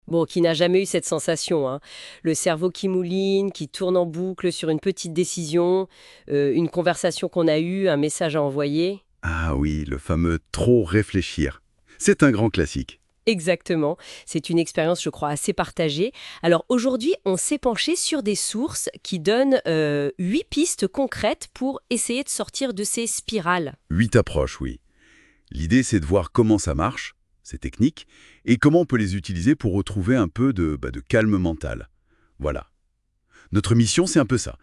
Bon, qui n'a jamais eu cette sensation, hein. Le cerveau qui mouline, qui tourne en boucle sur une petite décision, une conversation qu'on a eue, un message à envoyer. Ah oui, le fameux trop réfléchir. C'est un grand classique. Exactement. C'est une expérience, je crois, assez partagée. Alors aujourd'hui, on s'est penché sur des sources qui donnent 8 pistes concrètes pour essayer de sortir de ces spirales. 8 approches, oui. L'idée, c'est de voir comment ça marche, ces techniques, et comment on peut les utiliser pour retrouver un peu de calme mental. Voilà. Notre mission, c'est un peu ça.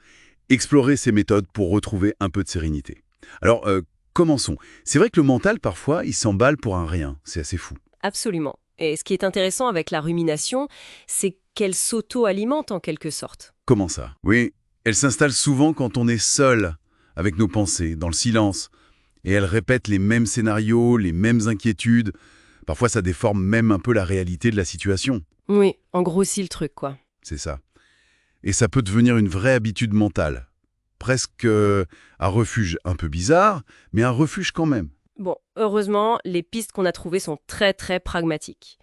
Explorer ces méthodes pour retrouver un peu de sérénité. Alors, commençons. C'est vrai que le mental, parfois, il s'emballe pour un rien. C'est assez fou. Absolument. Et ce qui est intéressant avec la rumination, c'est qu'elle s'auto-alimente en quelque sorte. Comment ça? Oui, elle s'installe souvent quand on est seul, avec nos pensées, dans le silence. Et elle répète les mêmes scénarios, les mêmes inquiétudes. Parfois, ça déforme même un peu la réalité de la situation. Oui, en grossit le truc, quoi. C'est ça. Et ça peut devenir une vraie habitude mentale. Presque un refuge un peu bizarre, mais un refuge quand même. Bon, heureusement, les pistes qu'on a trouvées sont très très pragmatiques.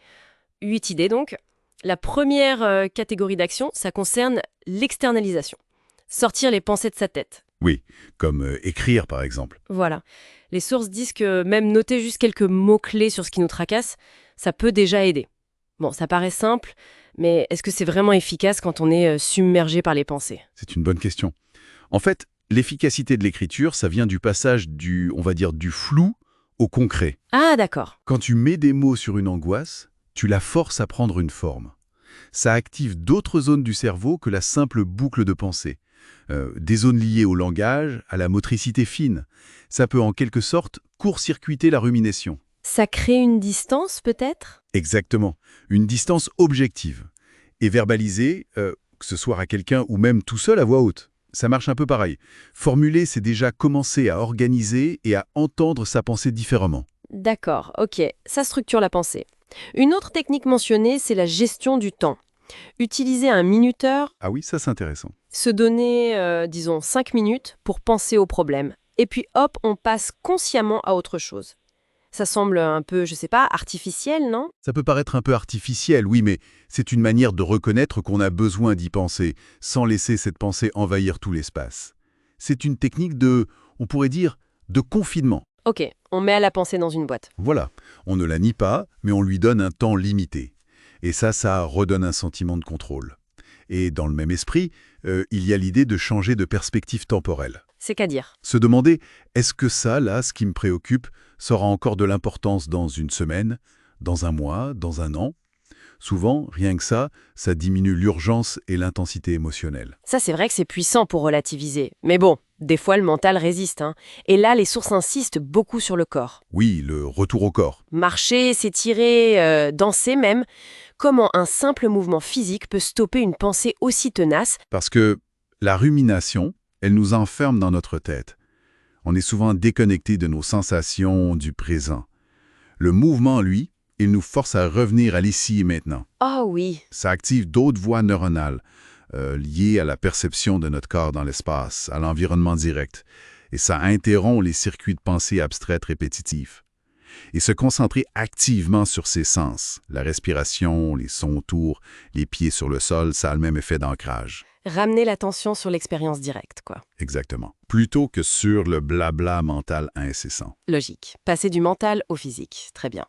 8 idées donc. La première catégorie d'action, ça concerne l'externalisation. Sortir les pensées de sa tête. Oui, comme écrire par exemple. Voilà. Les sources disent que même noter juste quelques mots-clés sur ce qui nous tracasse, ça peut déjà aider. Bon, ça paraît simple, mais est-ce que c'est vraiment efficace quand on est submergé par les pensées? C'est une bonne question. En fait, l'efficacité de l'écriture, ça vient du passage on va dire, du flou au concret. Ah, d'accord. Quand tu mets des mots sur une angoisse, tu la forces à prendre une forme. Ça active d'autres zones du cerveau que la simple boucle de pensée. Des zones liées au langage, à la motricité fine. Ça peut en quelque sorte court-circuiter la rumination. Ça crée une distance, peut-être? Exactement. Une distance objective. Et verbaliser, que ce soit à quelqu'un ou même tout seul à voix haute. Ça marche un peu pareil. Formuler, c'est déjà commencer à organiser et à entendre sa pensée différemment. D'accord, ok, ça structure la pensée. Une autre technique mentionnée, c'est la gestion du temps. Utiliser un minuteur, Ah oui, ça c'est intéressant. se donner, disons, 5 minutes pour penser au problème. Et puis hop, on passe consciemment à autre chose. Ça semble un peu, je sais pas, artificiel, non? Ça peut paraître un peu artificiel, oui, mais c'est une manière de reconnaître qu'on a besoin d'y penser, sans laisser cette pensée envahir tout l'espace. C'est une technique on pourrait dire, de confinement. Ok, on met à la pensée dans une boîte. Voilà, on ne la nie pas, mais on lui donne un temps limité. Et ça redonne un sentiment de contrôle. Et dans le même esprit, il y a l'idée de changer de perspective temporelle. C'est qu'à dire. Se demander, est-ce que ça, là, ce qui me préoccupe, ça aura encore de l'importance dans une semaine, dans un mois, dans un an? Souvent, rien que ça diminue l'urgence et l'intensité émotionnelle. Ça, c'est vrai que c'est puissant pour relativiser. Mais bon, des fois, le mental résiste, hein. Et là, les sources insistent beaucoup sur le corps. Oui, le retour au corps. Marcher, s'étirer, danser même. Comment un simple mouvement physique peut stopper une pensée aussi tenace? Parce que la rumination, elle nous enferme dans notre tête. On est souvent déconnecté de nos sensations, du présent. Le mouvement, lui, il nous force à revenir à l'ici et maintenant. Oh oui, Ça active d'autres voies neuronales liées à la perception de notre corps dans l'espace, à l'environnement direct. Et ça interrompt les circuits de pensée abstraites répétitifs. Et se concentrer activement sur ses sens, la respiration, les sons autour, les pieds sur le sol, ça a le même effet d'ancrage. ramener l'attention sur l'expérience directe, quoi. Exactement. Plutôt que sur le blabla mental incessant. Logique. Passer du mental au physique. Très bien.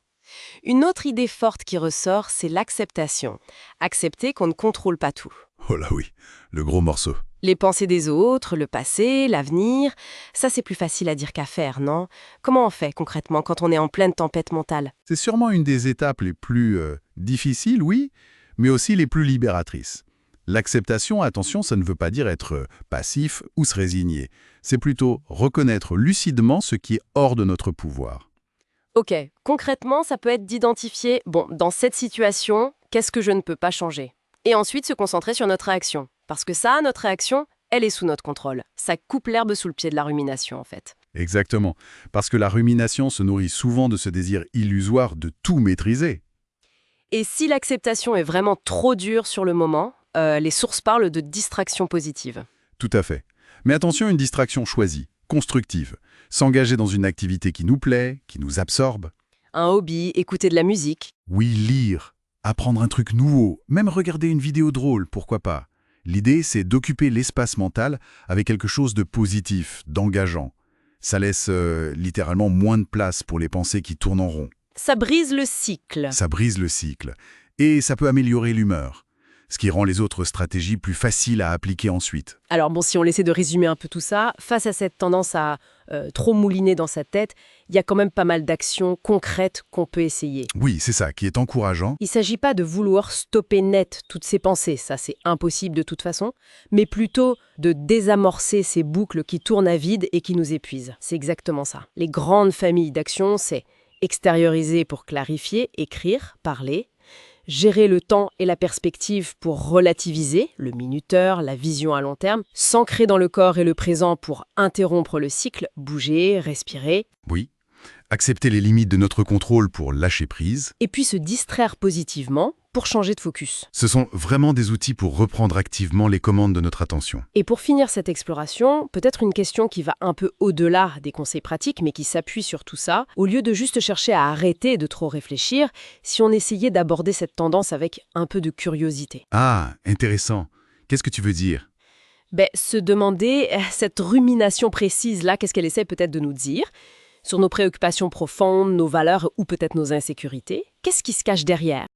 Une autre idée forte qui ressort, c'est l'acceptation. Accepter qu'on ne contrôle pas tout. Oh là oui, le gros morceau. Les pensées des autres, le passé, l'avenir, ça c'est plus facile à dire qu'à faire, non? Comment on fait concrètement quand on est en pleine tempête mentale? C'est sûrement une des étapes les plus difficiles, oui, mais aussi les plus libératrices. L'acceptation, attention, ça ne veut pas dire être passif ou se résigner. C'est plutôt reconnaître lucidement ce qui est hors de notre pouvoir. Ok, concrètement, ça peut être d'identifier, bon, dans cette situation, qu'est-ce que je ne peux pas changer? Et ensuite se concentrer sur notre réaction. Parce que ça, notre réaction, elle est sous notre contrôle. Ça coupe l'herbe sous le pied de la rumination, en fait. Exactement, parce que la rumination se nourrit souvent de ce désir illusoire de tout maîtriser. Et si l'acceptation est vraiment trop dure sur le moment, les sources parlent de distraction positive. Tout à fait. Mais attention, une distraction choisie, constructive. S'engager dans une activité qui nous plaît, qui nous absorbe. Un hobby, écouter de la musique. Oui, lire. Apprendre un truc nouveau, même regarder une vidéo drôle, pourquoi pas. L'idée, c'est d'occuper l'espace mental avec quelque chose de positif, d'engageant. Ça laisse littéralement moins de place pour les pensées qui tournent en rond. Ça brise le cycle. Ça brise le cycle. Et ça peut améliorer l'humeur, ce qui rend les autres stratégies plus faciles à appliquer ensuite. Alors bon, si on essaie de résumer un peu tout ça, face à cette tendance à trop mouliner dans sa tête, il y a quand même pas mal d'actions concrètes qu'on peut essayer. Oui, c'est ça qui est encourageant. Il ne s'agit pas de vouloir stopper net toutes ces pensées, ça c'est impossible de toute façon, mais plutôt de désamorcer ces boucles qui tournent à vide et qui nous épuisent. C'est exactement ça. Les grandes familles d'actions, c'est extérioriser pour clarifier, écrire, parler, gérer le temps et la perspective pour relativiser, le minuteur, la vision à long terme, s'ancrer dans le corps et le présent pour interrompre le cycle, bouger, respirer, Oui. Accepter les limites de notre contrôle pour lâcher prise. et puis se distraire positivement pour changer de focus. Ce sont vraiment des outils pour reprendre activement les commandes de notre attention. Et pour finir cette exploration, peut-être une question qui va un peu au-delà des conseils pratiques, mais qui s'appuie sur tout ça. Au lieu de juste chercher à arrêter de trop réfléchir, si on essayait d'aborder cette tendance avec un peu de curiosité. Ah, intéressant. Qu'est-ce que tu veux dire? Se demander, cette rumination précise-là, qu'est-ce qu'elle essaie peut-être de nous dire sur nos préoccupations profondes, nos valeurs ou peut-être nos insécurités? Qu'est-ce qui se cache derrière?